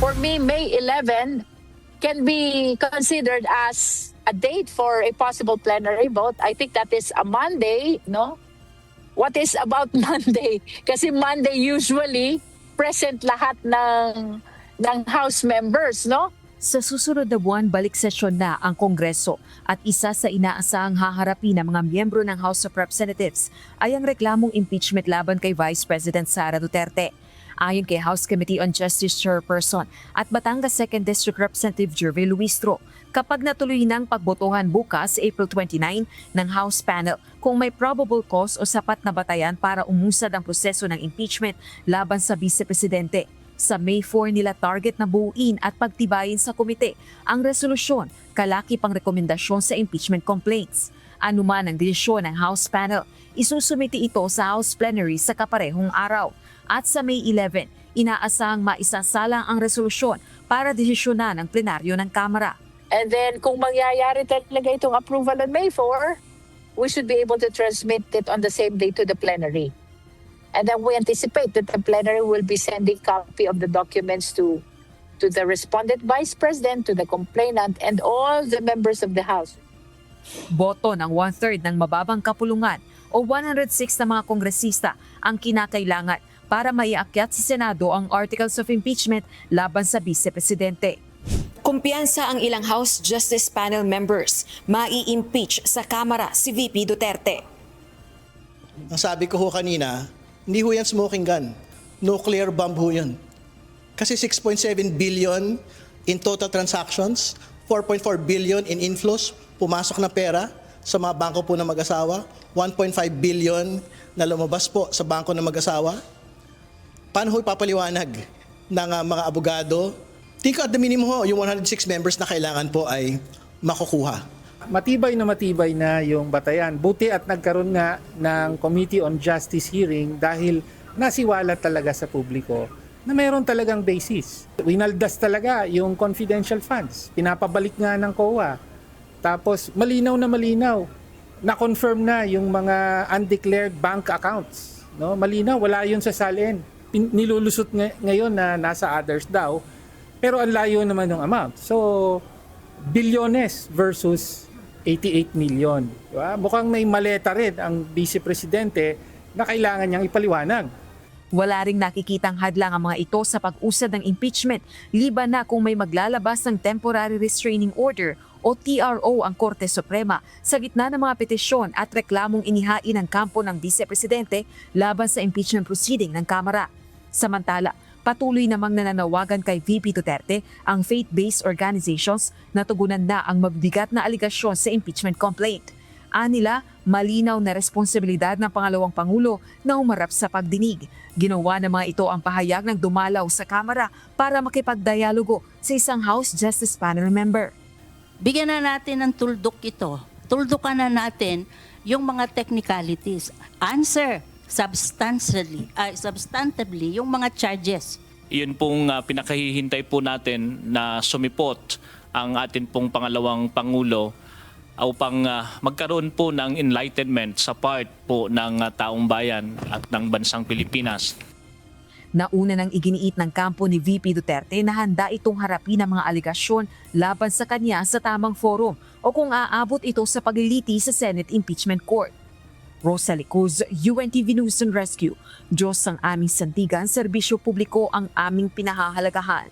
for me, May 11 can be considered as a date for a possible plenary vote. I think that is a Monday, no? What is about Monday? Kasi Monday usually present lahat ng House members, no? Sa susunod na buwan, balik sesyon na ang Kongreso at isa sa inaasahang haharapin ng mga miyembro ng House of Representatives ay ang reklamong impeachment laban kay Vice President Sara Duterte. Ayon kay House Committee on Justice Chairperson at Batangas 2nd District Representative Jervy Luistro, kapag natuloy ng pagbotohan bukas, April 29, ng House panel kung may probable cause o sapat na batayan para umusad ang proseso ng impeachment laban sa Vice Presidente. Sa May 4 nila target na buuin at pagtibayin sa komite ang resolusyon kalakip ang rekomendasyon sa impeachment complaints. Anuman ang desisyon ng House panel, isusumiti ito sa House plenary sa kaparehong araw. At sa May 11, inaasahang maisasalang ang resolusyon para desisyonan ng plenaryo ng Kamara. And then kung mangyayari talaga itong approval on May 4, we should be able to transmit it on the same day to the plenary. And then we anticipate that the plenary will be sending copy of the documents to the respondent vice president, to the complainant, and all the members of the House. Boto ng 1/3 ng mababang kapulungan o 106 na mga kongresista ang kinakailangan para maiakyat sa Senado ang Articles of Impeachment laban sa Vice Presidente. Kumpiyansa ang ilang House Justice Panel members, mai-impeach sa Kamara si VP Duterte. Ang sabi ko ho kanina, hindi ho yan smoking gun. Nuclear bomb ho yun. Kasi 6.7 billion in total transactions, 4.4 billion in inflows, pumasok na pera sa mga bangko po ng mag-asawa, 1.5 billion na lumabas po sa bangko ng mag-asawa. Paano ho ipapaliwanag ng mga abogado? Think at the minimum ho, yung 106 members na kailangan po ay makukuha. Matibay na yung batayan. Buti at nagkaroon nga ng Committee on Justice hearing dahil nasiwala talaga sa publiko na mayroon talagang basis. Winaldas talaga yung confidential funds. Pinapabalik nga ng COA. Tapos malinaw, na-confirm na yung mga undeclared bank accounts. No? Malinaw, wala yun sa salin. Nilulusot ngayon na nasa others daw, pero ang layo naman ng amount. So, bilyones versus 88 million. Diba? Mukhang may maleta rin ang Vice Presidente na kailangan niyang ipaliwanag. Wala ring nakikitang hadlang ang mga ito sa pag-usad ng impeachment, liban na kung may maglalabas ng Temporary Restraining Order o TRO ang Korte Suprema sa gitna ng mga petisyon at reklamong inihain ng kampo ng Vice Presidente laban sa impeachment proceeding ng Kamara. Samantala, patuloy namang nananawagan kay VP Duterte ang faith-based organizations na tugunan na ang mabibigat na aligasyon sa impeachment complaint. Anila, malinaw na responsibilidad ng pangalawang Pangulo na humarap sa pagdinig. Ginawa ng mga ito ang pahayag ng dumalaw sa Kamara para makipagdialogo sa isang House Justice Panel member. Bigyan na natin ng tuldok ito. Tuldukan na natin yung mga technicalities. Answer substantively yung mga charges. Iyon pong pinakahihintay po natin na sumipot ang atin pong pangalawang Pangulo upang magkaroon po ng enlightenment sa part po ng taong bayan at ng bansang Pilipinas. Nauna nang iginiit ng kampo ni VP Duterte na handa itong harapin ang mga aligasyon laban sa kanya sa tamang forum o kung aabot ito sa pagliliti sa Senate Impeachment Court. Rosalie Cruz, UNTV News and Rescue. Diyos ang aming sandigan, serbisyo publiko ang aming pinahahalagahan.